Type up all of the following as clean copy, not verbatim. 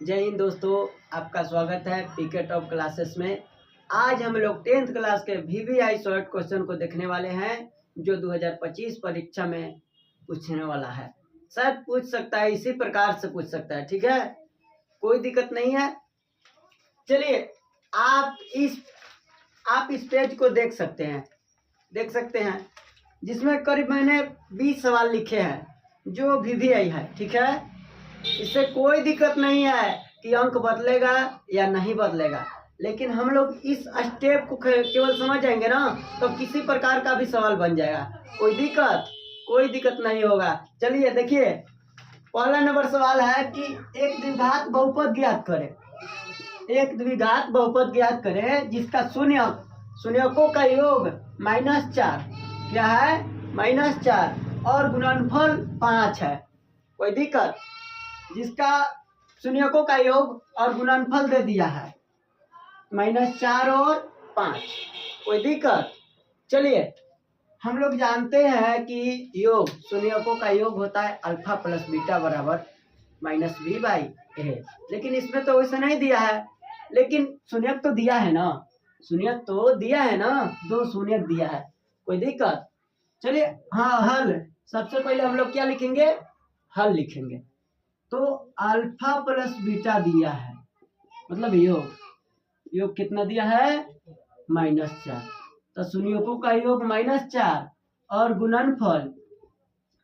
जय हिंद दोस्तों, आपका स्वागत है पीके टॉप क्लासेस में। आज हम लोग 10th क्लास के वीवीआई शॉर्ट क्वेश्चन को देखने वाले हैं जो 2025 परीक्षा में पूछने वाला है। शायद पूछ सकता है, इसी प्रकार से पूछ सकता है। ठीक है, कोई दिक्कत नहीं है। चलिए, आप इस पेज को देख सकते हैं जिसमें करीब मैंने 20 सवाल लिखे हैं जो वीवीआई है। ठीक है, इससे कोई दिक्कत नहीं है कि अंक बदलेगा या नहीं बदलेगा, लेकिन हम लोग इस स्टेप को केवल समझ जाएंगे ना तो किसी प्रकार का भी सवाल बन जाएगा। कोई दिक्कत नहीं होगा। चलिए देखिए, पहला नंबर सवाल है कि एक द्विघात बहुपद ज्ञात करें जिसका शून्यकों का योग -4 क्या है, -4 और गुणनफल 5 है। कोई दिक्कत? जिसका शून्यकों का योग और गुणनफल दे दिया है -4 और 5। कोई दिक्कत? चलिए, हम लोग जानते हैं कि योग शून्यकों का योग होता है अल्फा प्लस बीटा बराबर -b/a, लेकिन इसमें तो वैसे नहीं दिया है। लेकिन शून्यक तो दिया है ना, दो शून्यक दिया है। कोई दिक्कत? चलिए, हाँ, हल सबसे पहले हम लोग क्या लिखेंगे, हल लिखेंगे। तो अल्फा प्लस बीटा दिया है, मतलब योग कितना दिया है, -4। तो शून्यकों का योग -4 और गुणनफल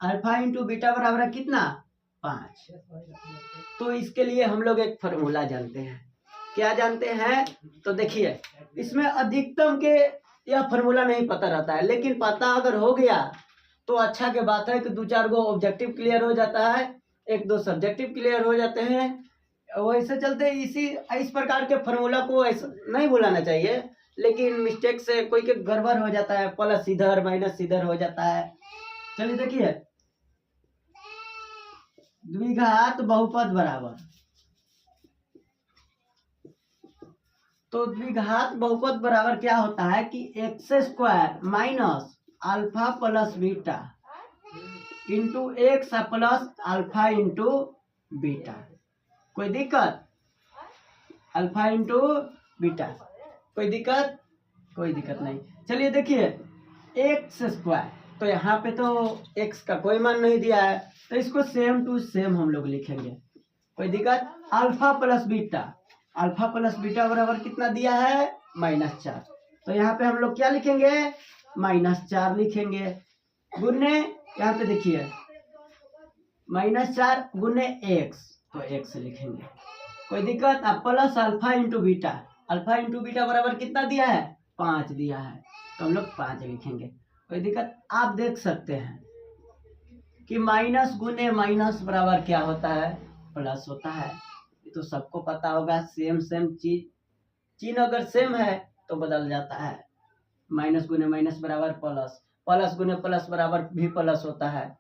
अल्फा इंटू बीटा बराबर कितना, 5। तो इसके लिए हम लोग एक फॉर्मूला जानते हैं। क्या जानते हैं? तो देखिए, इसमें अधिकतम के यह फॉर्मूला नहीं पता रहता है, लेकिन पता अगर हो गया तो अच्छा के बात है कि 2-4 गो ऑब्जेक्टिव क्लियर हो जाता है, 1-2 सब्जेक्टिव क्लियर हो जाते हैं। वैसे चलते इस प्रकार के फॉर्मूला को ऐसा नहीं बुलाना चाहिए, लेकिन मिस्टेक से कोई के गड़बड़ हो जाता है, प्लस इधर माइनस इधर हो जाता है। चलिए देखिए, द्विघात बहुपद बराबर, तो द्विघात बहुपद बराबर क्या होता है कि x² minus alpha plus beta into x plus alpha into beta. कोई दिक्कत? अल्फा इंटू बीटा, कोई दिक्कत नहीं। चलिए देखिए, x², तो यहाँ पे तो x का कोई मान नहीं दिया है, तो इसको सेम टू सेम हम लोग लिखेंगे। कोई दिक्कत? अल्फा प्लस बीटा बराबर कितना दिया है, -4। तो यहाँ पे हम लोग क्या लिखेंगे, -4 लिखेंगे। गुने यहाँ पे देखिए -4 गुने x, तो x लिखेंगे। कोई दिक्कत? अब प्लस अल्फा इंटू बीटा बराबर कितना दिया है, 5 दिया है, तो हम लोग 5 लिखेंगे। कोई दिक्कत? आप देख सकते हैं कि माइनस गुने माइनस बराबर क्या होता है, प्लस होता है। ये तो सबको पता होगा। सेम चिन्ह अगर सेम है तो बदल जाता है। माइनस गुने माइनस बराबर प्लस गुने प्लस बराबर भी प्लस होता है।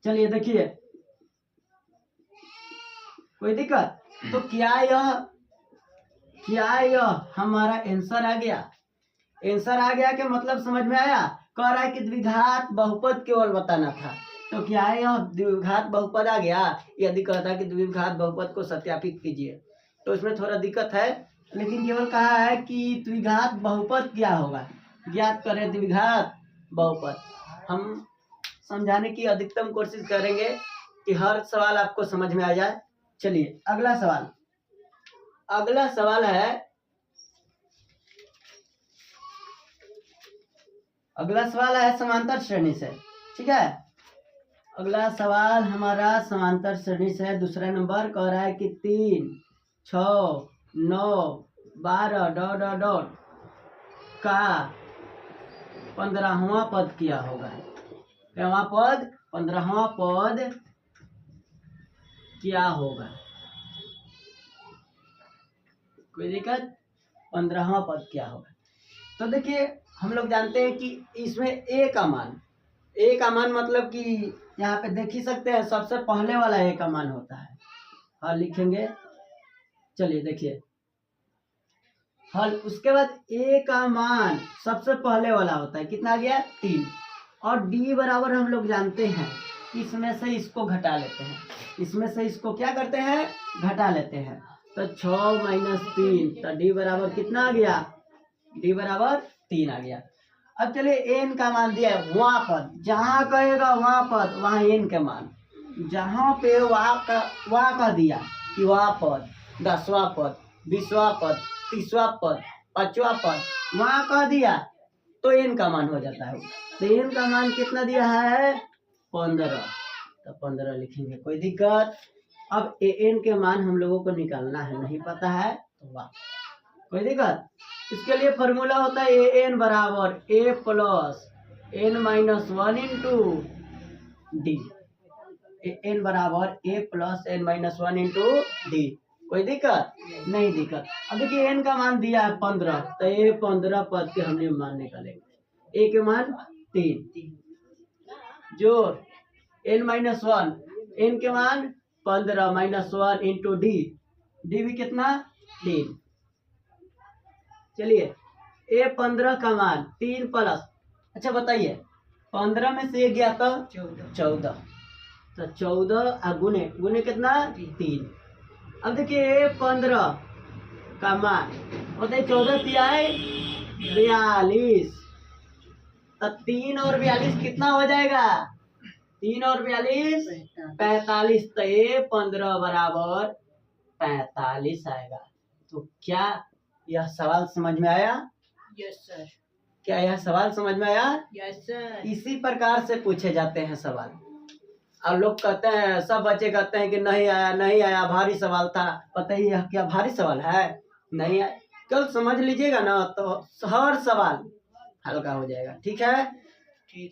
चलिए देखिए, कोई दिक्कत? तो क्या यह हमारा आंसर आ गया कि मतलब समझ में आया? कह रहा है कि द्विघात बहुपद केवल बताना था, तो क्या यह द्विघात बहुपद आ गया? यदि कहता है कि द्विघात बहुपद को सत्यापित कीजिए, तो इसमें थोड़ा दिक्कत है, लेकिन केवल कहा है कि द्विघात बहुपद क्या होगा, ज्ञात करें द्विघात बहुपद। हम समझाने की अधिकतम कोशिश करेंगे कि हर सवाल आपको समझ में आ जाए। चलिए, अगला सवाल है समांतर श्रेणी से। ठीक है, अगला सवाल हमारा समांतर श्रेणी से। दूसरा नंबर कह रहा है कि 3, 6, 9, 12 ... का 15वां पद क्या होगा। 15वां पद क्या होगा? कोई दिक्कत? 15वां पद क्या होगा? तो देखिए, हम लोग जानते हैं कि इसमें ए का मान मतलब कि यहाँ पे देख ही सकते हैं, सबसे पहले वाला ए का मान होता है। हल लिखेंगे। चलिए देखिए, हल, उसके बाद ए का मान सबसे पहले वाला होता है, कितना आ गया, 3। और डी बराबर हम लोग जानते हैं इसमें से इसको घटा लेते हैं, इसमें से इसको क्या करते हैं, घटा लेते हैं। तो 6 माइनस 3, तो डी बराबर कितना आ गया, डी बराबर 3 आ गया। अब चलिए एन का मान दिया है, वहाँ पद जहाँ कहेगा वहाँ पद वहाँ एन के मान, जहाँ पे वहाँ का दिया कि वहाँ पद 10वां पद 20वां पद 30वां पद 5वां पद वहाँ कह दिया तो एन का मान हो जाता है। तो एन का मान कितना दिया है, 15, तो 15 लिखेंगे, कोई दिक्कत। अब एन के मान हम लोगों को निकालना है, नहीं पता है तो वाह, कोई दिक्कत। इसके लिए फॉर्मूला होता है ए एन बराबर A plus N minus 1 into D, N बराबर A plus N minus 1 into D, कोई दिक्कत नहीं दिक्कत। अब देखिए एन का मान दिया है 15, तो ये 15 पद के हमने मान निकालेंगे। ए के मान 3 जोड़ एन माइनस 1, एन के मान 15 माइनस 1 इंटू डी, डी भी कितना 3। चलिए ए 15 का मान 3 प्लस, अच्छा बताइए 15 में से गया तो 14, तो 14 गुने गुने कितना 3। अब देखिए 15 का मान होता है 14 तिया 42, तो 3 और 42 कितना हो जाएगा, 3 और 42 45, तो ये 15 बराबर 45 आएगा। तो क्या यह सवाल समझ में आया? Yes sir. क्या यह सवाल समझ में आया? Yes sir. इसी प्रकार से पूछे जाते हैं सवाल। और लोग कहते हैं, सब बच्चे कहते हैं कि नहीं आया नहीं आया, भारी सवाल था। पता ही है क्या भारी सवाल है? नहीं आया, कल समझ लीजिएगा ना तो हर सवाल हल्का हो जाएगा। ठीक है,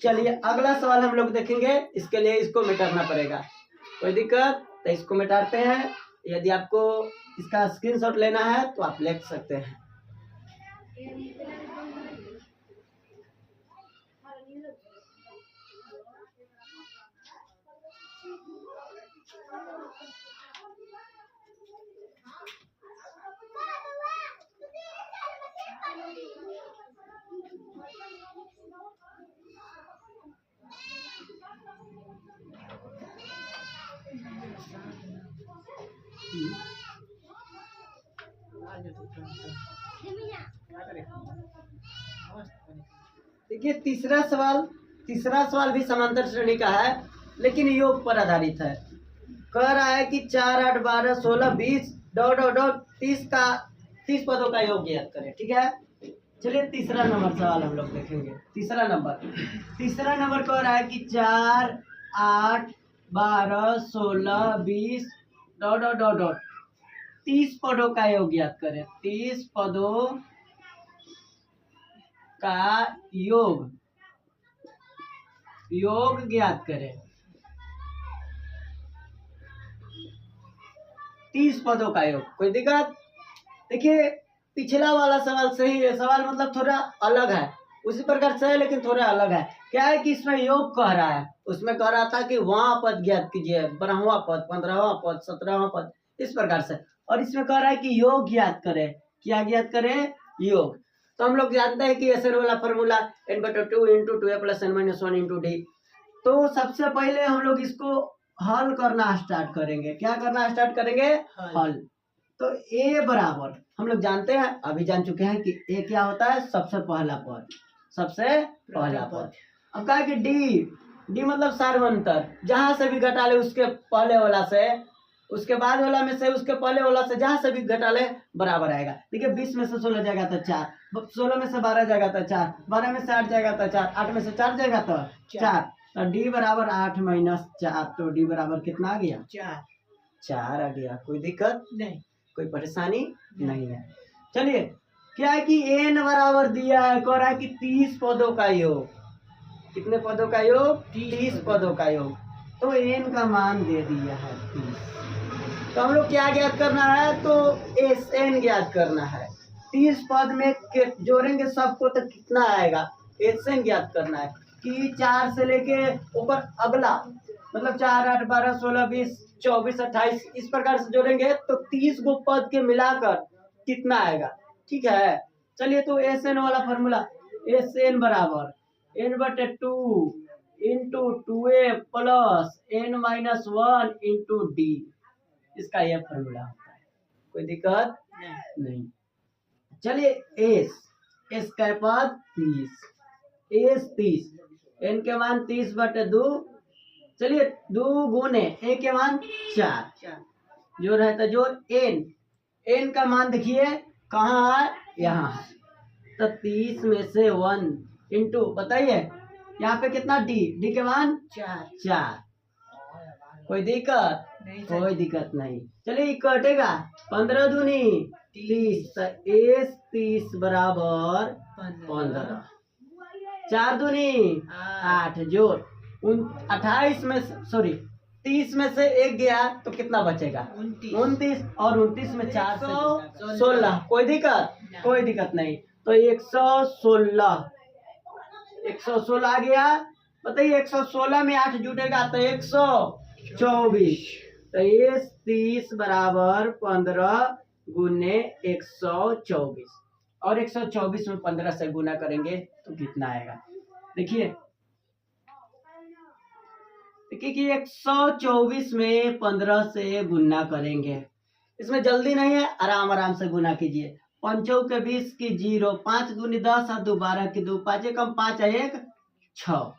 चलिए अगला सवाल हम लोग देखेंगे। इसके लिए इसको मिटाना पड़ेगा, कोई दिक्कत तो इसको मिटाते हैं। यदि आपको इसका स्क्रीनशॉट लेना है तो आप ले सकते हैं। देखिए तीसरा सवाल भी समांतर श्रेणी का है, लेकिन योग पर आधारित है। कह रहा है कि 4 8 12 16 20 डॉट डॉट डॉट 30 पदों का योग ज्ञात करें। ठीक है, चलिए तीसरा नंबर सवाल हम लोग देखेंगे। तीसरा नंबर कह रहा है कि 4 8 12 16 20 डॉट डॉट डॉट डॉट 30 पदों का योग ज्ञात करें। 30 पदों का योग ज्ञात करें। 30 पदों का योग, कोई दिक्कत? देखिए पिछला वाला सवाल सही है, सवाल मतलब थोड़ा अलग है, उसी प्रकार से है लेकिन थोड़ा अलग है। क्या है कि इसमें योग कह रहा है, उसमें कह रहा था कि वहाँ पद ज्ञात कीजिए, 12वां पद 15वां पद 17वां पद, इस प्रकार से। और इसमें कह रहा है कि योग ज्ञात करें। क्या ज्ञात करें? योग। तो हम लोग जानते हैं कि एसएन वाला formula n/2 into 2a plus n minus 1 into D. तो सबसे पहले हम लोग इसको हल करना स्टार्ट करेंगे। क्या करना स्टार्ट करेंगे? हल। तो a बराबर हम लोग जानते हैं, अभी जान चुके हैं कि a क्या होता है, सबसे पहला पद। अब कहा कि डी मतलब सार्वंतर, जहां से भी घटा ले उसके पहले वाला से, उसके बाद वाला में से, उसके पहले वाला से, जहां से भी घटा ले बराबर आएगा। देखिए 20 में से 16 जाएगा तो 4, 16 में से 12 जाएगा तो 4, 12 में से 8 जाएगा तो 4, 8 में से 4 जाएगा तो 4, तो डी बराबर 8 माइनस 4, तो डी बराबर कितना आ गया? 4 आ गया। कोई दिक्कत नहीं, कोई परेशानी नहीं है। चलिए क्या है कि n बराबर दिया है, कह रहा है कि 30 पदों का योग। कितने पदों का योग? 30 पदों का योग। तो n का मान दे दिया है 30। तो हम लोग क्या ज्ञात करना है? तो SN ज्ञात करना है। 30 पद में जोड़ेंगे सबको तो कितना आएगा, SN ज्ञात करना है। कि 4 से लेके ऊपर अगला, मतलब 4 8 12 16 20 24 28 इस प्रकार से जोड़ेंगे तो 30 गो पद के मिलाकर कितना आएगा। ठीक है, चलिए तो SN वाला फॉर्मूला, SN बराबर n/2 × into 2a plus n minus 1 into d, इसका यह फॉर्मूला होता है। कोई दिक्कत नहीं। चलिए एस का पद 30, एस 30, n के मान 30/2, चलिए 2 गुने a के मान 4, जो रहता जोड़ n का मान देखिए कहाँ है, यहाँ है, तो 30 में से 1 इंटू, बताइए यहाँ पे कितना d के मान 4। कोई दिक्कत नहीं, कोई दिक्कत नहीं। चलिए कटेगा 15 दूनी 30, तो एस 30 बराबर 15, 4 दूनी 8, जोड़ 28 में 30 में से 1 गया तो कितना बचेगा 29, और 29 में 4 से 16। कोई दिक्कत नहीं। तो 116 आ गया। बताइए 116 में 8 जुटेगा तो 124, तो ये 30 बराबर 15 गुने 124, और 124 में 15 से गुना करेंगे तो कितना आएगा, देखिए कि 124 में 15 से गुना करेंगे। इसमें जल्दी नहीं है, आराम से गुना कीजिए। 5 के 20 की 0, 5 दूनी 10, 7 2 12 की 2, 5 कम 5 1 6।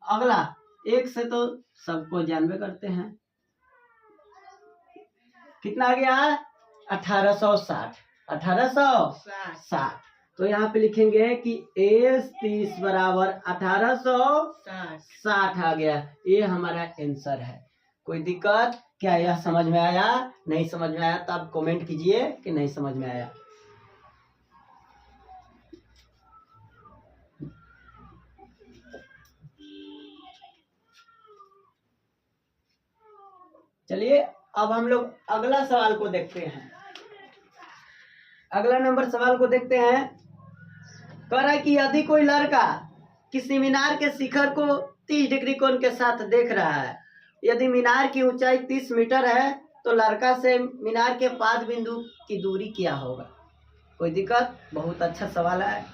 अगला 1 से तो सबको जानबे करते हैं, कितना आ गया 1860। तो यहाँ पे लिखेंगे कि एस 30 बराबर 1860 आ गया। ये हमारा आंसर है। कोई दिक्कत क्या, यह समझ में आया? नहीं समझ में आया तो आप कमेंट कीजिए कि नहीं समझ में आया। चलिए अब हम लोग अगला सवाल को देखते हैं। अगला नंबर सवाल को देखते हैं। कह रहा है कि यदि कोई लड़का किसी मीनार के शिखर को 30 डिग्री कोण के साथ देख रहा है, यदि मीनार की ऊंचाई 30 मीटर है तो लड़का से मीनार के पाद बिंदु की दूरी क्या होगा। कोई दिक्कत? बहुत अच्छा सवाल है।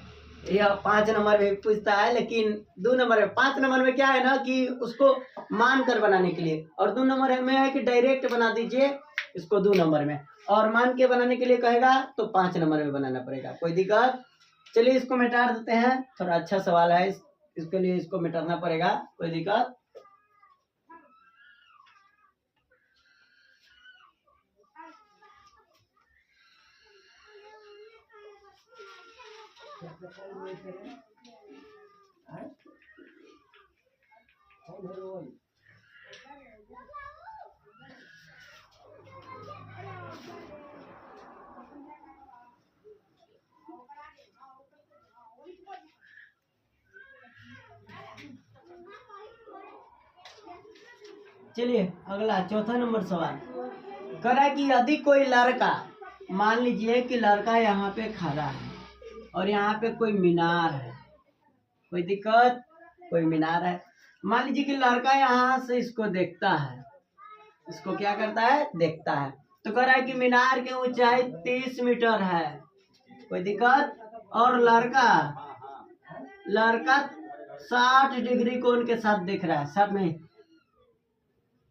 यह 5 नंबर में पूछता है, लेकिन 2 नंबर में, 5 नंबर में क्या है ना कि उसको मान कर बनाने के लिए, और 2 नंबर में है कि डायरेक्ट बना दीजिए इसको 2 नंबर में, और मान के बनाने के लिए कहेगा तो 5 नंबर में बनाना पड़ेगा। कोई दिक्कत? चलिए इसको मिटा देते हैं, थोड़ा अच्छा सवाल है, इसके लिए इसको मिटाना पड़ेगा। कोई दिक्कत? चलिए अगला चौथा नंबर सवाल कह रहा है कि यदि कोई लड़का, मान लीजिए कि लड़का यहाँ पे खड़ा है और यहाँ पे कोई मीनार है। कोई दिक्कत? कोई मीनार है। मान लीजिए कि लड़का यहाँ से इसको देखता है, इसको क्या करता है? देखता है। तो कह रहा है कि मीनार की ऊंचाई 30 मीटर है। कोई दिक्कत? और लड़का 60 डिग्री कोण के साथ देख रहा है, 60 नहीं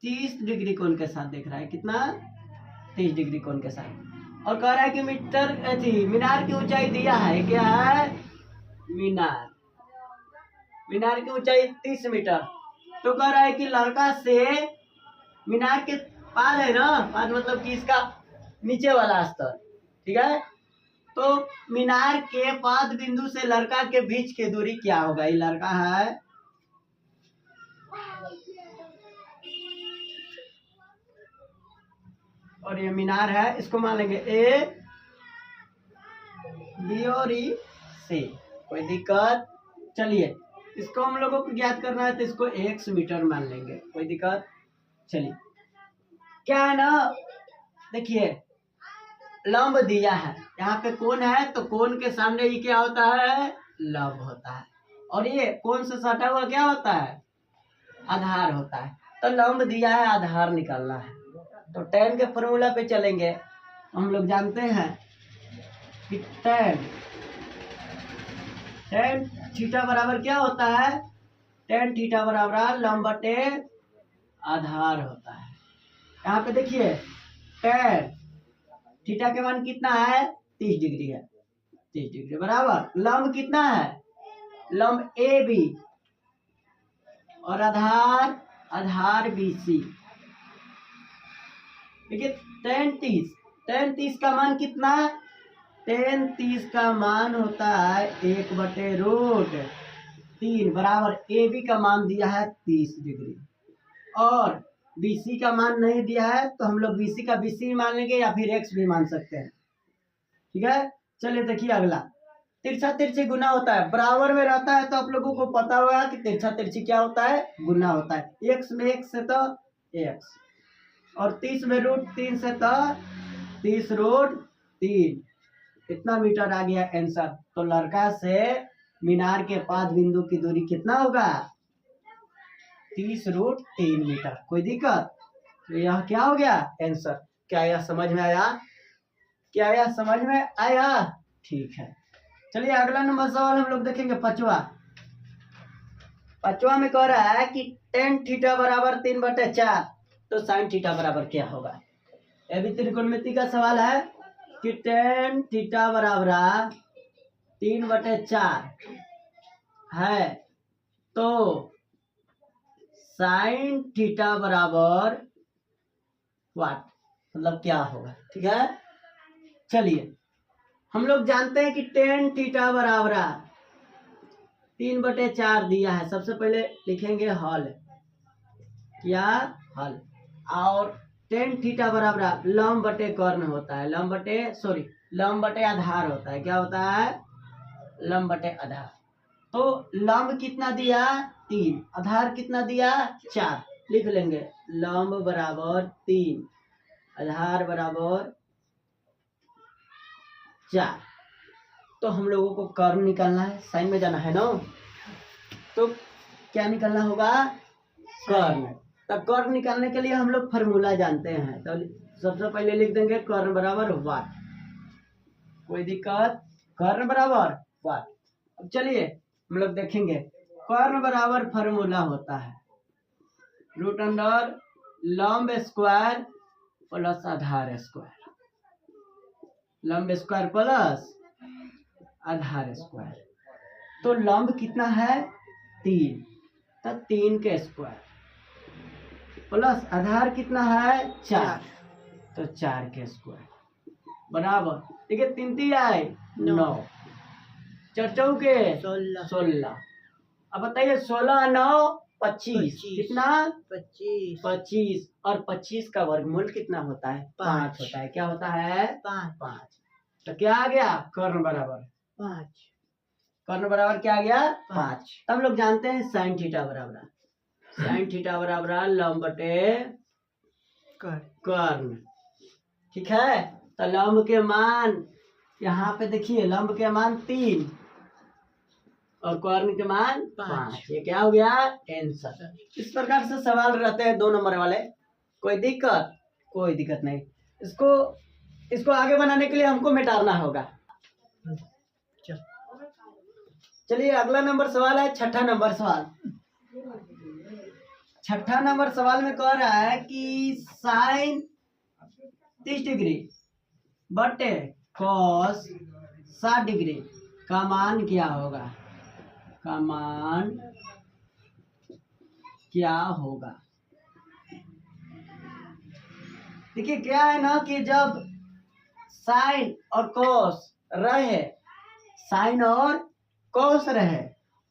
30 डिग्री कोण के साथ देख रहा है। कितना? 30 डिग्री कोण के साथ। और कह रहा है कि मीनार की ऊंचाई दिया है, क्या है? मीनार की ऊंचाई 30 मीटर। तो कह रहा है कि लड़का से मीनार के पाद है ना, पाद मतलब कि इसका नीचे वाला स्तर, ठीक है? तो मीनार के पाद बिंदु से लड़का के बीच की दूरी क्या होगा। ये लड़का है, और ये मीनार है, इसको मान लेंगे ए, बी और ई, सी। कोई दिक्कत? चलिए इसको हम लोगों को ज्ञात करना है तो इसको 1 मीटर मान लेंगे। कोई दिक्कत? चलिए क्या है ना, देखिए लंब दिया है, यहाँ पे कोण है तो कोण के सामने ये क्या होता है? लंब होता है। और ये कोण से सटा हुआ क्या होता है? आधार होता है। तो लंब दिया है, आधार निकालना है, तो tan के फॉर्मूला पे चलेंगे। हम लोग जानते हैं कि tan थीटा बराबर क्या होता है? टेन थीटा बराबर लंब बटे आधार होता है। यहाँ पे देखिए टेन थीटा के मान कितना है 30 डिग्री है, 30 डिग्री बराबर लंब कितना है, लंब ए बी और आधार आधार बी सी। देखिए टेन तीस का मान कितना, टेन 30 का मान होता है 1/√3 बराबर ए बी का मान दिया है 30 डिग्री और बीसी का मान नहीं दिया है तो हम लोग बीसी का बीसी मान लेंगे या फिर एक्स भी मान सकते हैं। ठीक है, चलिए देखिए अगला, तिरछा तिरछी गुना होता है, बराबर में रहता है तो आप लोगों को पता होगा कि तिरछा तिरछी क्या होता है, गुना होता है। एक्स में एक्स से तो एक्स और 30 में √3 से तो 30√3, इतना मीटर आ गया आंसर। तो लड़का से मीनार के पाद बिंदु की दूरी कितना होगा, 30√3 मीटर। कोई दिक्कत, तो यह क्या हो गया आंसर। क्या यह समझ में आया, क्या यह समझ में आया, ठीक है। चलिए अगला नंबर सवाल हम लोग देखेंगे पांचवा में कह रहा है कि टेन थीटा बराबर 3/4 तो साइन थीटा बराबर क्या होगा। यह भी त्रिकोणमिति का सवाल है कि टेन थीटा बराबर 3/4 है तो साइन थीटा बराबर वाट, मतलब क्या होगा। ठीक है, चलिए हम लोग जानते हैं कि टेन थीटा बराबर 3/4 दिया है। सबसे पहले लिखेंगे हल, क्या हल, और टेन थीटा बराबर लंब बटे कर्ण होता है, लंब बटे आधार होता है। क्या होता है, लंब बटे आधार। तो लंब कितना दिया 3, आधार कितना दिया 4, लिख लेंगे लंब बराबर 3 आधार बराबर 4। तो हम लोगों को कर्ण निकालना है, साइन में जाना है ना, तो क्या निकालना होगा, कर्ण। तो कर्ण निकालने के लिए हम लोग फॉर्मूला जानते हैं, तो सबसे पहले लिख देंगे कर्ण बराबर वाट। कोई दिक्कत, कर्ण बराबर वाट। अब चलिए हम लोग देखेंगे कर्ण बराबर फॉर्मूला होता है √अंडर लंब स्क्वायर प्लस आधार स्क्वायर, लंब स्क्वायर प्लस आधार स्क्वायर। तो लंब कितना है 3, तो 3 के स्क्वायर प्लस आधार कितना है 4, तो 4 के स्क्वायर बराबर, देखिए 3 3 आए 9, 4 चौके 16। अब बताइए 16 9 25, कितना 25 और 25 का वर्गमूल कितना होता है 5 होता है। क्या होता है 5। तो क्या आ गया कर्ण बराबर 5, कर्ण बराबर क्या आ गया 5। तब लोग जानते हैं साइन थीटा बराबर, साइन थीटा बराबर लंब बटे कर्ण। ठीक है, तो लंब के मान यहाँ पे देखिए, लंब के मान 3 और कर्ण के मान 5, ये क्या हो गया आंसर। इस प्रकार से सवाल रहते हैं 2 नंबर वाले। कोई दिक्कत नहीं। इसको आगे बनाने के लिए हमको मिटाना होगा। चलिए अगला नंबर सवाल है छठा नंबर सवाल। छठा नंबर सवाल में कह रहा है कि साइन 30 डिग्री बटे कॉस 60 डिग्री का मान क्या होगा, का मान क्या होगा। देखिए क्या है ना कि जब साइन और कॉस रहे, साइन और कॉस रहे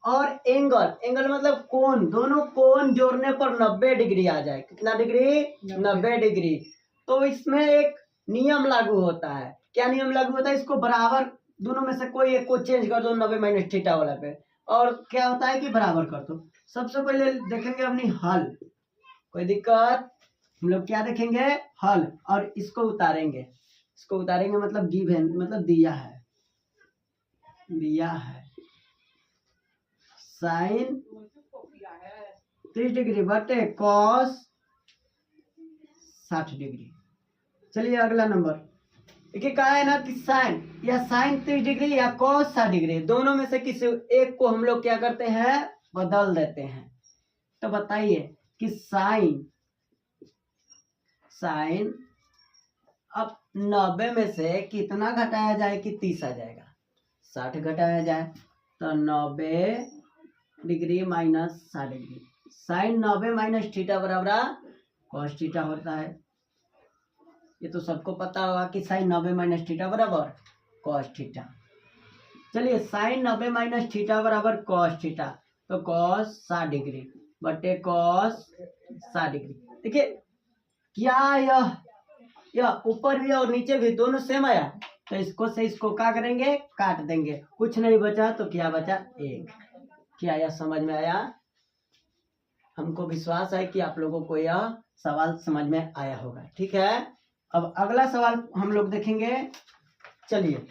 और एंगल मतलब कोण, दोनों कोण जोड़ने पर 90 डिग्री आ जाए। कितना डिग्री 90 डिग्री। तो इसमें एक नियम लागू होता है। क्या नियम लागू होता है, इसको बराबर दोनों में से कोई एक को चेंज कर दो 90 माइनस थीटा वाला पे, और क्या होता है कि बराबर कर दो। सबसे पहले देखेंगे अपनी हल। कोई दिक्कत, हम लोग क्या देखेंगे हल, और इसको उतारेंगे मतलब गिवन मतलब दिया है साइन 30 डिग्री बटे कॉस 60 डिग्री। चलिए अगला नंबर देखिए, कहा है ना कि साइन या साइन 30 डिग्री या कॉस 60 डिग्री, दोनों में से किसी एक को हम लोग क्या करते हैं बदल देते हैं। तो बताइए कि साइन अब 90 में से कितना घटाया जाए कि 30 आ जाएगा? 60 घटाया जाए तो 90 degree minus 60 degree. Sine 90 minus theta बराबर कॉस थीटा होता है। ये तो सबको पता होगा कि साइन 90 माइनस थीटा बराबर कॉस थीटा। चलिए साइन 90 माइनस थीटा बराबर कॉस थीटा, तो कॉस 60 डिग्री बटे कॉस 60 डिग्री। देखिए क्या यह ऊपर भी और नीचे भी दोनों सेम आया, तो इसको से इसको क्या करेंगे? काट देंगे। कुछ नहीं बचा तो क्या बचा? 1। क्या यह समझ में आया? हमको विश्वास है कि आप लोगों को यह सवाल समझ में आया होगा। ठीक है, अब अगला सवाल हम लोग देखेंगे। चलिए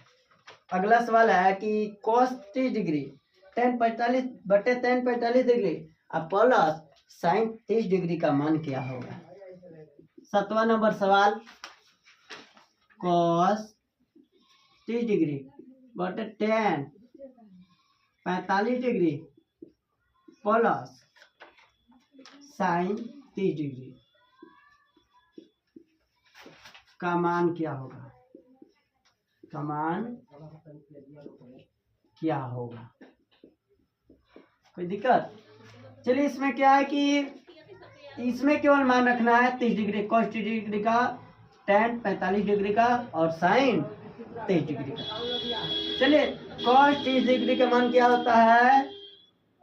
अगला सवाल है कि cos 30 डिग्री tan 45 बटे tan 45 डिग्री अब प्लस sin 30 डिग्री का मान क्या होगा? 7वां नंबर सवाल, cos 30 डिग्री बटे tan 45 degree plus sin 30 degree का मान क्या होगा? का मान क्या होगा? कोई दिक्कत? चलिए इसमें क्या है कि इसमें केवल मान रखना है 30 डिग्री, cos 30 डिग्री का, tan 45 डिग्री का और sin 30 डिग्री का। चलिए cos 30 डिग्री का मान क्या होता है?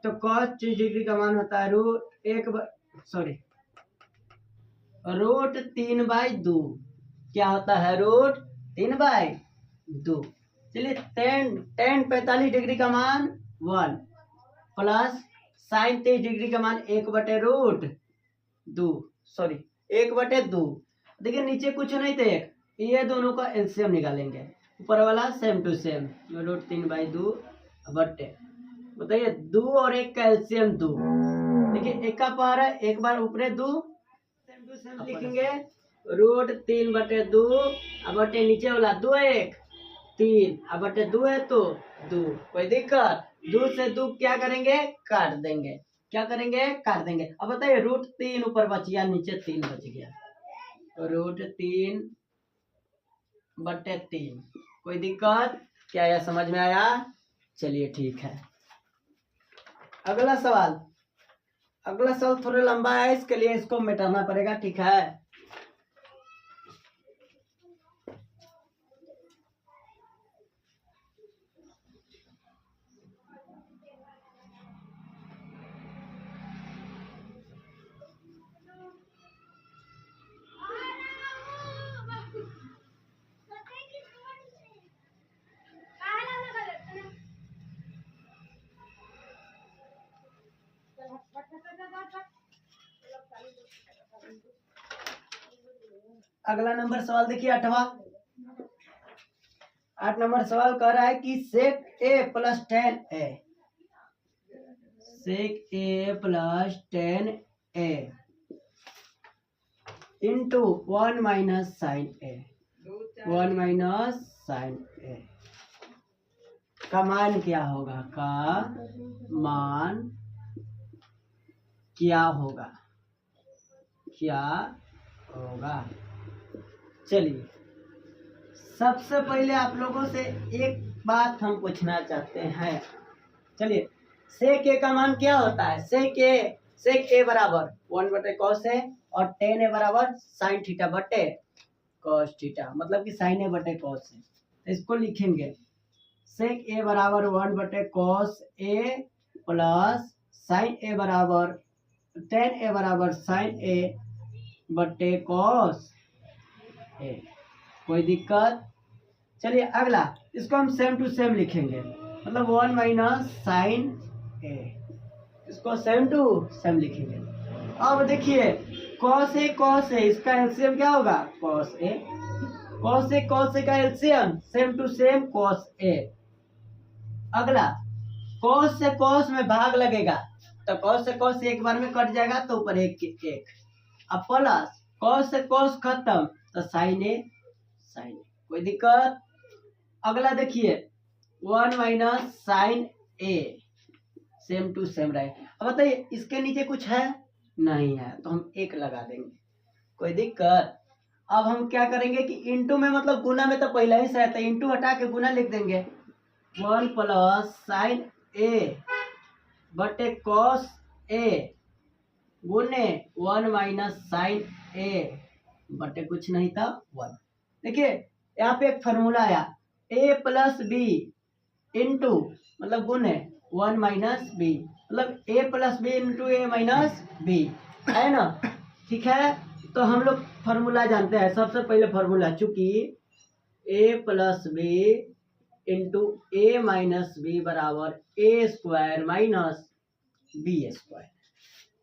तो cos 30 डिग्री का मान होता है रूट 3/2। क्या होता है? रूट 3/2। चलिए tan 45 डिग्री का मान 1 प्लस sin 30 डिग्री का मान 1/2। देखिए नीचे कुछ नहीं थे, ये दोनों का एलसीएम निकालेंगे। ऊपर वाला सेम टू सेम रूट 3/2 बटे, बताइए 2 और 1 का एलसीएम 2। देखिए एक का पावर है, एक बार ऊपरे 2, सेम टू सेम लिखेंगे रूट 3/2 बटे नीचे वाला 2 1 3 बटे 2 है तो 2। कोई दिक्कत? 2 से 2 क्या करेंगे? काट देंगे। क्या करेंगे? काट देंगे। अब बताइए रूट 3 ऊपर बच गया, नीचे 3 बच गया, तो रूट 3/3। कोई दिक्कत? क्या यह समझ में आया? चलिए ठीक है। अगला सवाल थोड़ा लंबा है, इसके लिए इसको मिटाना पड़ेगा। ठीक है, अगला नंबर सवाल देखिए 8 नंबर सवाल कह रहा है कि sec a plus tan a into 1 minus sin a का मान क्या होगा? का मान क्या होगा? चलिए सबसे पहले आप लोगों से एक बात हम पूछना चाहते हैं। चलिए सेक ए का मान क्या होता है? सेक ए बराबर 1/cos a और tan a बराबर sin थीटा बटे cos थीटा, मतलब कि sin a बटे cos a। इसको लिखेंगे सेक ए बराबर 1/cos a plus sin a बराबर tan a बराबर sin a बटे cos a। कोई दिक्कत? चलिए अगला, इसको हम सेम टू सेम लिखेंगे, मतलब 1 माइनस साइन ए, इसको सेम टू सेम लिखेंगे। अब देखिए cos a इसका एलसीएम क्या होगा? cos a का LCM same to same cos a। अगला cos से cos में भाग लगेगा, तो cos से cos एक बार में कट जाएगा, तो ऊपर एक। अब प्लस cos से cos खत्म, तो sin a। कोई दिक्कत? अगला देखिए 1 minus sine same to same रहे। अब बताइए इसके नीचे कुछ है नहीं है, तो हम 1 लगा देंगे, कोई दिक्कत। अब हम क्या करेंगे कि इंटू में मतलब गुना में तो पहले ही से है, तो इंटू हटा के गुना लिख देंगे। 1 प्लस साइन ए बटे कॉस ए गुने 1 माइनस साइन ए बटे कुछ नहीं था 1। देखिए यहाँ पे एक फॉर्मूला आया, ए प्लस बी इंटू मतलब गुने 1 माइनस बी, मतलब ए प्लस बी इंटू ए माइनस बी, है ना। ठीक है, तो हम लोग फॉर्मूला जानते हैं। सबसे पहले फॉर्मूला, चूंकि ए प्लस बी इंटू ए माइनस बी बराबर ए स्क्वायर माइनस बी स्क्वायर,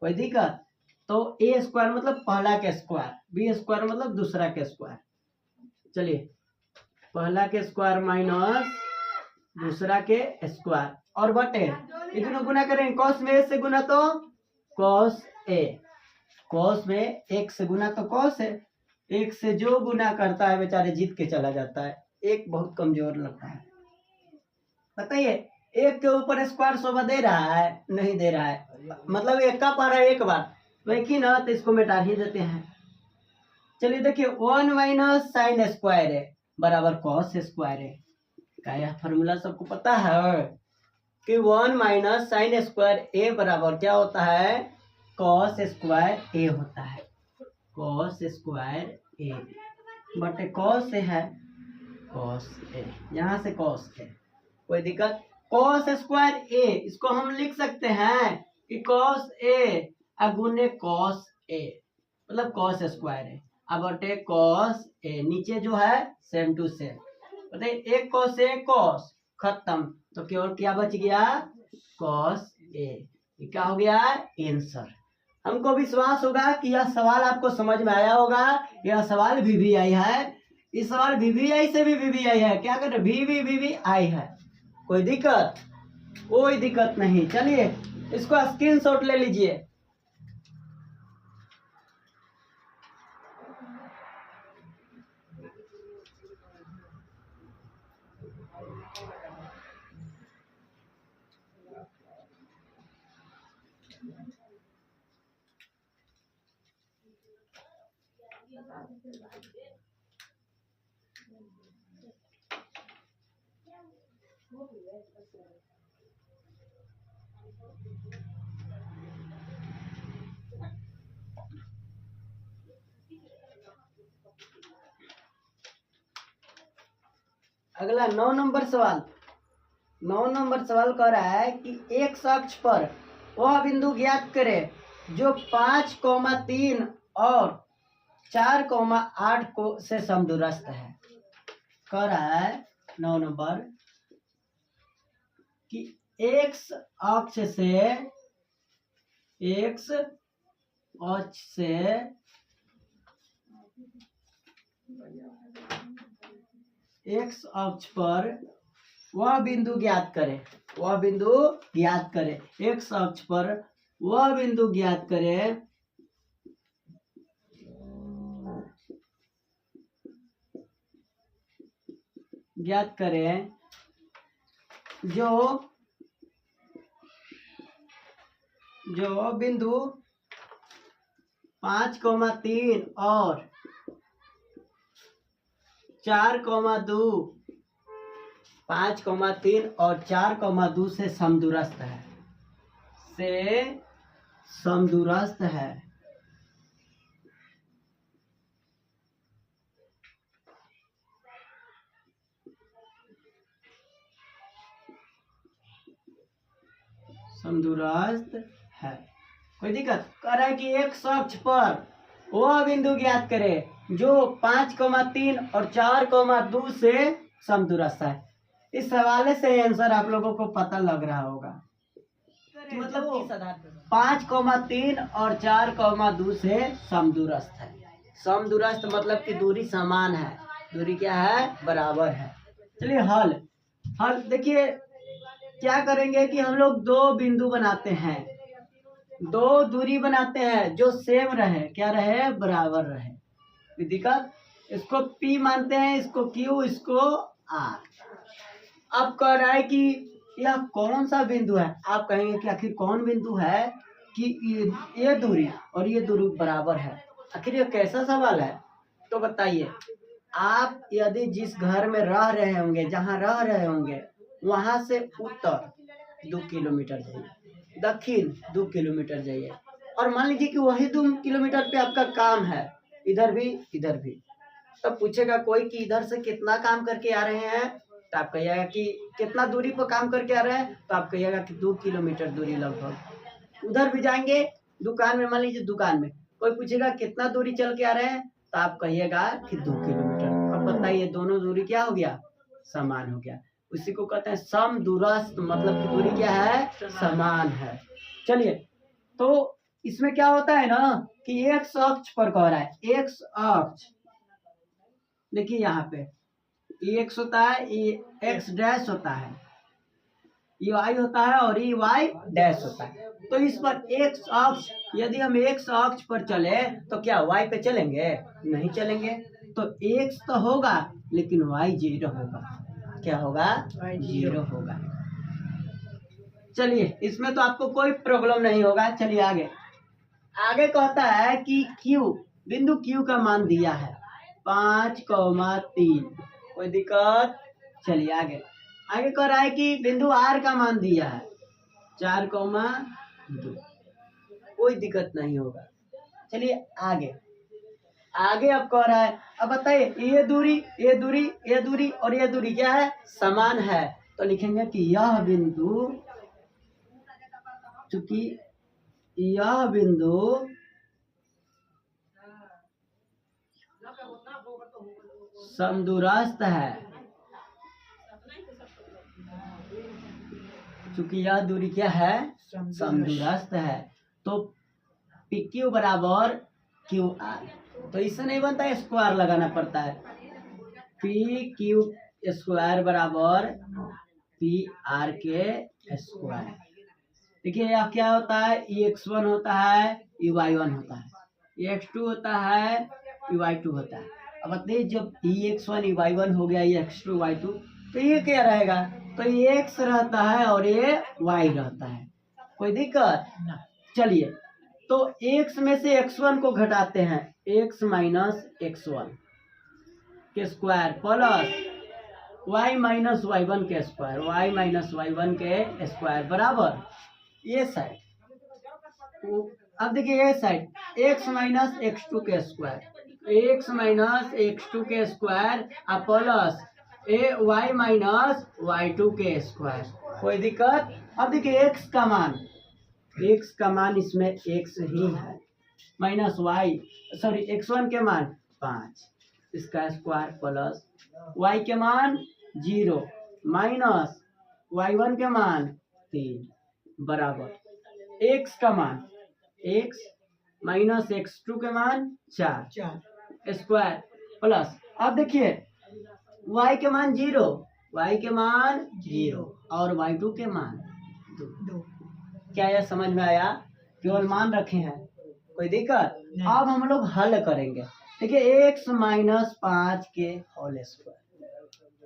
कोई दिक्कत। तो ए स्क्वायर मतलब पहला के स्क्वायर, बी स्क्वायर मतलब दूसरा के स्क्वायर। चलिए पहला के स्क्वायर माइनस दूसरा के स्क्वायर और बटे ये दोनों गुना करेंगे। कॉस में ए से गुना तो कॉस ए, कॉस में 1 से गुना तो कॉस है, 1 से जो गुना करता है बेचारे जीत के चला जाता है, 1 बहुत कमजोर लगता है। बताइए 1 के ऊपर स्क्वायर शोभा दे रहा है नहीं दे रहा है, मतलब 1 का पारा 1 बार वही ना, तो इसको मिटा ही देते हैं। चलिए देखिए 1 माइनस साइन स्क्वायर है बराबर कॉस स्क्वायर है। क्या यह फॉर्मूला सबको पता है कि 1 माइनस साइन स्क्वायर ए बराबर क्या होता है, कॉस स्क्वायर ए होता है। कॉस स्क्वायर ए बटे कॉस ए है, कॉस ए, यहाँ से कॉस ए, कोई दिक्कत। कॉस स्क्वायर ए इसको हम लिख सकते हैं कि कॉस ए गुने कॉस ए मतलब कॉस स्क्वायर ए, अब बटे कॉस ए, नीचे जो है सेम टू सेम। बताइए 1 कॉस ए कॉस खत्म, तो केवल क्या बच गया, कॉस ए। ये क्या हो गया, आंसर। हमको विश्वास होगा कि यह सवाल आपको समझ में आया होगा। यह सवाल VVI है, इस सवाल VVI से भी VVI है, क्या कर VVI है, कोई दिक्कत, कोई दिक्कत नहीं। चलिए इसको स्क्रीनशॉट ले लीजिए। अगला 9 नंबर सवाल। 9 नंबर सवाल कह रहा है कि एक अक्ष पर वह बिंदु ज्ञात करे जो 5,3 और 4,8 को से समदूरस्थ है। कह रहा है 9 नंबर कि एक्स अक्ष से एक्स अक्ष पर वह बिंदु ज्ञात करे, वह बिंदु ज्ञात करे, एक्स अक्ष पर वह बिंदु ज्ञात करे जो बिंदु 5,3 और 4,2 5,3 और 4,2 से समदूरस्थ है, समदूरस्थ है। कोई दिक्कत। कह रहा है कि एक अक्ष पर वह बिंदु ज्ञात करे जो 5,3 और 4,2 से समदूरस्थ है। इस हवाले से आंसर आप लोगों को पता लग रहा होगा, मतलब 5,3 और 4,2 से समदूरस्थ है। समदूरस्थ मतलब कि दूरी समान है, दूरी क्या है, बराबर है। चलिए हल देखिए क्या करेंगे कि हम लोग 2 बिंदु बनाते हैं, 2 दूरी बनाते हैं जो सेम रहे, क्या रहे, बराबर रहे। दिक्कत, इसको P मानते हैं, इसको Q, इसको R। अब कह रहा है कि यह कौन सा बिंदु है? आप कहेंगे कि आखिर कौन बिंदु है कि ये दूरी और ये दूरी बराबर है? आखिर ये कैसा सवाल है? तो बताइए, आप यदि जिस घर में रह रहे होंगे, जहाँ रह रहे होंगे, वहां से उत्तर 2 किलोमीटर जाइए, दक्षिण 2 किलोमीटर जाइए, और मान लीजिए कि वही 2 किलोमीटर पे आपका काम है, इधर भी इधर भी, तो पूछेगा कोई कि इधर से कितना काम करके आ रहे हैं, तो आप कहिएगा कि कितना दूरी पर काम करके आ रहे हैं, तो आप कहिएगा कि 2 किलोमीटर दूरी लगभग। उधर भी जाएंगे दुकान में, मान लीजिए दुकान में कोई पूछेगा कितना दूरी चल के आ रहे हैं, तो आप कहिएगा कि 2 किलोमीटर। अब बताइए दोनों दूरी क्या हो गया? समान हो गया। उसी को कहते हैं सम दूरस्थ, मतलब कि दूरी क्या है? समान है। चलिए, तो इसमें क्या होता है ना कि एक्स अक्ष पर कह रहा है, एक्स अक्ष, देखिए यहाँ पे ये एक्स होता है, ये एक्स डैश होता है, ये वाई होता है और ये वाई डैश होता है। तो इस पर एक्स अक्ष, यदि हम एक्स अक्ष पर चले तो क्या वाई पे चलेंगे? नहीं चलेंगे। तो एक्स तो होगा लेकिन वाई 0 होगा। क्या होगा? 0 होगा। चलिए, इसमें तो आपको कोई प्रॉब्लम नहीं होगा। चलिए आगे। आगे कहता है कि Q, बिंदु Q का मान दिया है 5,3। कोई दिक्कत? चलिए आगे। आगे कह रहा है कि बिंदु R का मान दिया है 4,2। कोई दिक्कत नहीं होगा। चलिए आगे। आगे अब कह रहा है, अब बताइए ये दूरी, ये दूरी, ये दूरी और ये दूरी क्या है? समान है। तो लिखेंगे कि यह बिंदु, चूंकि यह बिंदु समदूरस्थ है, चूंकि यह दूरी क्या है? समदूरस्थ है, तो PQ बराबर QR। तो इससे नहीं बनता है, स्क्वायर लगाना पड़ता है। PQ स्क्वायर बराबर PR के स्क्वायर। देखिए यह क्या होता है? EX1 होता है, EY1 होता है, EX2 होता है, EY2 होता है। अब बताइए जब EX1 EY1 हो गया, EX2 Y2, तो ये क्या रहेगा? तो ये X रहता है और ये Y रहता है। कोई दिक्कत? चलिए, तो X में से X1 को घटाते हैं, X माइनस X1 के square plus Y minus Y1 के स्क्वायर, Y माइनस Y1 के स्क्वायर बराबर ये साइड। अब देखिए ये साइड x माइनस x2 के स्क्वायर, x माइनस x2 के square plus y minus y2 के स्क्वायर। कोई दिक्कत? अब देखिए x का मान इसमें x ही है, माइनस y, सॉरी x1 के मान 5, इसका स्क्वायर प्लस y के मान 0 माइनस y1 के मान 3 बराबर x का मान x माइनस x2 के मान 4 स्क्वायर प्लस, अब देखिए y के मान 0, y के मान 0 और y2 के मान 2। क्या यह समझ में आया? केवल मान रखे हैं, कोई दिक्कत? अब हम लोग हल करेंगे। देखिए x माइनस 5 के होल स्क्वायर,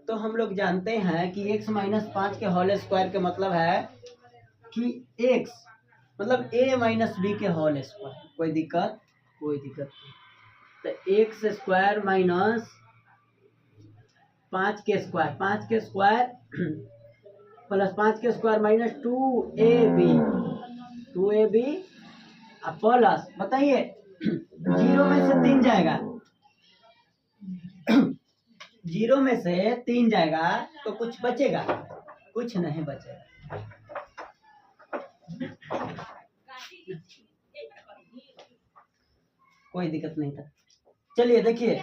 तो हम लोग जानते हैं कि x माइनस 5 के होल स्क्वायर का मतलब है कि x मतलब a माइनस बी के होल स्क्वायर। कोई दिक्कत? कोई दिक्कत नहीं। तो एक्स स्क्वायर माइनस 5 के स्क्वायर, 5 के स्क्वायर प्लस 5 के स्क्वायर माइनस 2ab प्लस, बताइए 0 में से 3 जाएगा, 0 में से 3 जाएगा तो कुछ बचेगा? कुछ नहीं बचेगा। कोई दिक्कत नहीं था। चलिए देखिए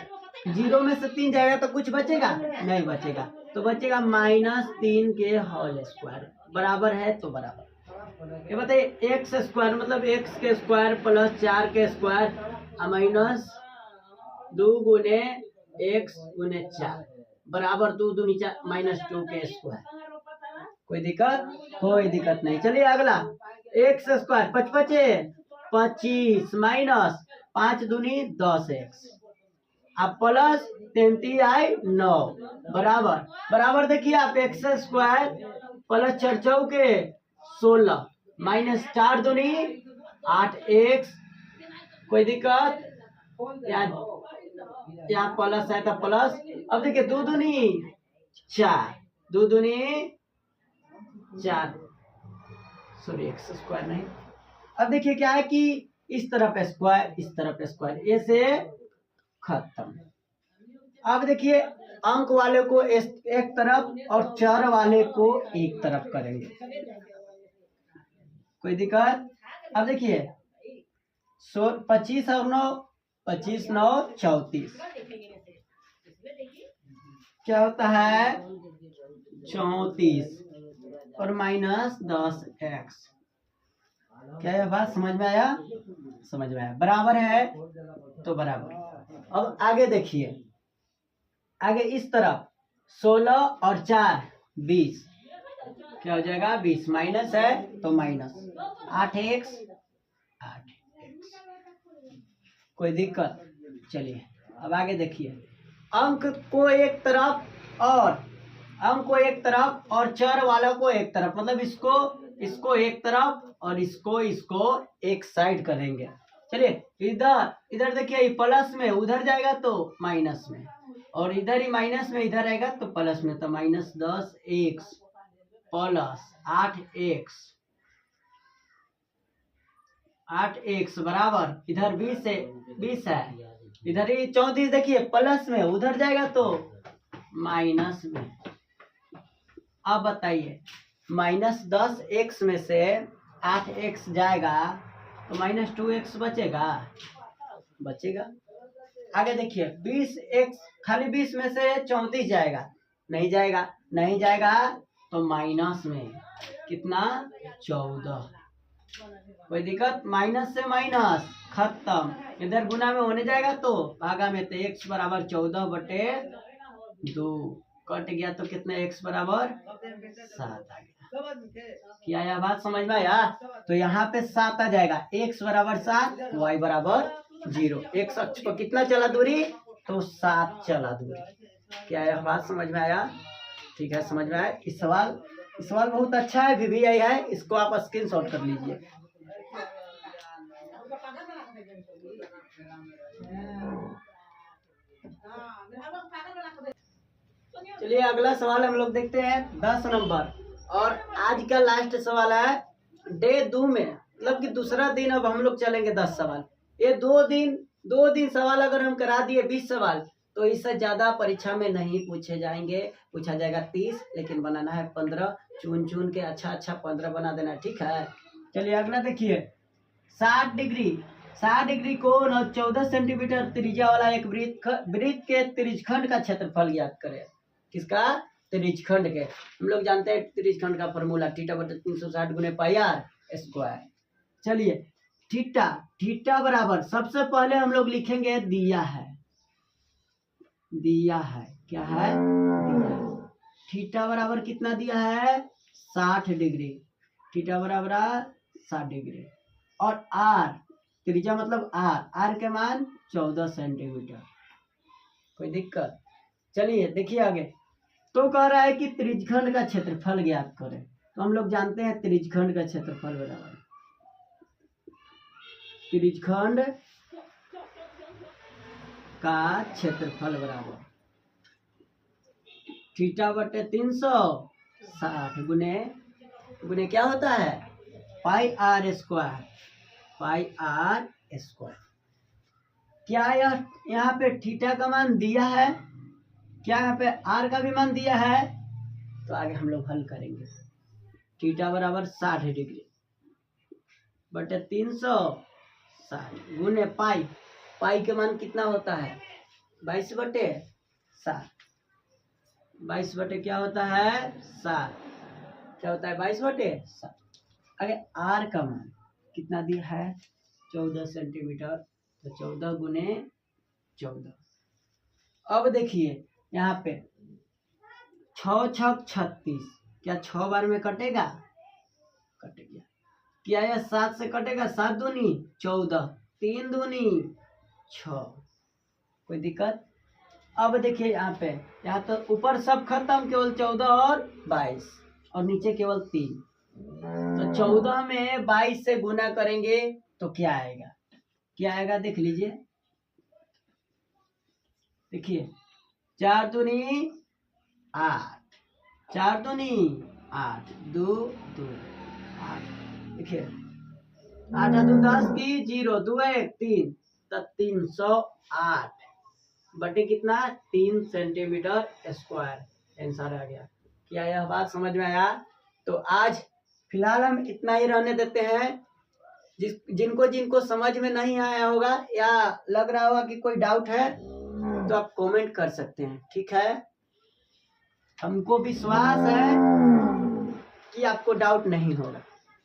0 में से 3 जाएगा तो कुछ बचेगा? नहीं बचेगा। तो बचेगा माइनस 3 के होल स्क्वायर, बराबर है तो बराबर। ये बताइए एक्स स्क्वायर मतलब एक्स के स्क्वायर प्लस 4 के स्क्वायर माइनस 2 गुने एक्स गुने 4 बराबर 2 दूनी 4 माइनस 2 के स्क्वायर। कोई दिक्कत? कोई दिक्कत नहीं। चलिए अगला, एक्स स्क्वायर 5 25 माइनस 5 दूनी 10x अब प्लस 33 9 बराबर, देखिए आप एक्स स्क्वायर प्लस 4 चौके 16 माइनस 4 दूनी 8x। कोई दिक्कत? यहाँ प्लस है तो प्लस। अब देखिए 2 दूनी 4, 2 दूनी 4, सॉरी एक्स स्क्वायर नहीं। अब देखिए क्या है कि इस तरफ स्क्वायर, इस तरफ स्क्वायर, ये से खत्म। अब देखिए अंक वाले को एक तरफ और चर वाले को एक तरफ करेंगे। कोई दिक्कत? अब देखिए 25 और 9, 25 9 34, क्या होता है 34 और माइनस 10x। क्या यह बात समझ में आया? समझ में आया। बराबर है तो बराबर। अब आगे देखिए, आगे इस तरफ 16 और 4 20, क्या हो जाएगा 20, माइनस है तो माइनस 8x। कोई दिक्कत? चलिए अब आगे देखिए, अंक को एक तरफ और चर वाला को एक तरफ, मतलब इसको एक तरफ और इसको एक साइड करेंगे। चलिए इधर देखिए, ये प्लस में उधर जाएगा तो माइनस में, और इधर ही माइनस में इधर आएगा तो प्लस में, तो माइनस 10x प्लस 8x बराबर, इधर 20 है, इधर ही 34 देखिए प्लस में उधर जाएगा तो माइनस में। अब बताइए माइनस 10x में से 8x जाएगा तो माइनस 2x बचेगा। आगे देखिए 20x, खाली 20 में से 34 जाएगा, नहीं जाएगा तो माइनस में कितना 14। कोई दिक्कत? माइनस से माइनस खत्म, इधर गुना में होने जाएगा तो भागा में, तो x बराबर 14/2 कट गया तो कितना x बराबर 7 आ गया। क्या यह बात समझ में आया? तो यहाँ पे 7 आ जाएगा, x बराबर 7, y बराबर 0। x अक्ष पर कितना चला दूरी? तो 7 चला दूरी। क्या यह बात समझ में आया? ठीक है, समझ में आया। इस सवाल बहुत अच्छा है, VVI है, इसको आप स्क्रीनशॉट कर लीजिए। चलिए अगला सवाल हम लोग देखते हैं 10 नंबर, और आज का लास्ट सवाल है डे 2 में, मतलब कि दूसरा दिन। अब हम लोग चलेंगे 10 सवाल। ये 2 दिन सवाल अगर हम करा दिए 20 सवाल, तो इससे ज्यादा परीक्षा में नहीं पूछे जाएंगे। पूछा जाएगा 30, लेकिन बनाना है 15, चुन के अच्छा 15 बना देना, ठीक है। चलिए अगला देखिए, 60 डिग्री कोण और 14 सेंटीमीटर त्रिज्या वाला एक वृत्त के त्रिज्यखंड का क्षेत्रफल ज्ञात करें। किसका? त्रिज्यखंड के। हम लोग जानते हैं त्रिज्यखंड का फॉर्मूला θ/360 गुने पाई आर स्क्वायर। चलिए थीटा बराबर, सबसे पहले हम लोग लिखेंगे दिया है, क्या है? दिया। थीटा बराबर कितना दिया है? 60 डिग्री। थीटा बराबर 60 डिग्री। और आर, त्रिज्या मतलब आर के मान 14 सेंटीमीटर। कोई दिक्कत? चलिए देखिए आगे, तो कह रहा है कि त्रिज्यखंड का क्षेत्रफल ज्ञात करें। तो हम लोग जानते हैं त्रिज्यखंड का क्षेत्रफल बराबर, त्रिज्यखंड का क्षेत्रफल बराबर θ/360 गुने क्या होता है? पाई आर स्क्वायर। क्या यहाँ पे थीटा का मान दिया है? क्या यहाँ पे आर का भी मान दिया है? तो आगे हम लोग हल करेंगे। थीटा बराबर 60 डिग्री बटे 360 गुने पाई के मान कितना होता है? 22/7। 22 क्या होता है? 7। क्या होता है? 22/7। आगे आर का मान कितना दिया है? 14 सेंटीमीटर, तो 14 गुने 14। अब देखिए यहाँ पे 6 6 36, क्या 6 बार में कटेगा? कट गया। क्या यह 7 से कटेगा? 7 दूनी 14, 3 दूनी 6। कोई दिक्कत? अब देखिए यहाँ पे, यहाँ तो ऊपर सब खत्म, केवल 14 और 22, और नीचे केवल 3। तो 14 में 22 से गुना करेंगे तो क्या आएगा, क्या आएगा देख लीजिए। देखिए 4 दूनी 8, 4 दूनी 8, 2 2 8। देखिए 8 2 10 की 0, 2 1 3, तो 308 बटे कितना 3 सेंटीमीटर स्क्वायर आंसर आ गया। क्या यह बात समझ में आया? तो आज फिलहाल हम इतना ही रहने देते हैं। जिनको जिनको समझ में नहीं आया होगा या लग रहा होगा कि कोई डाउट है तो आप कमेंट कर सकते हैं, ठीक है। हमको विश्वास है कि आपको डाउट नहीं होगा।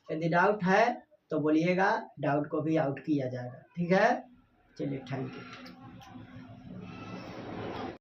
यदि डाउट है तो बोलिएगा, डाउट को भी आउट किया जाएगा, ठीक है। चलिए थैंक यू।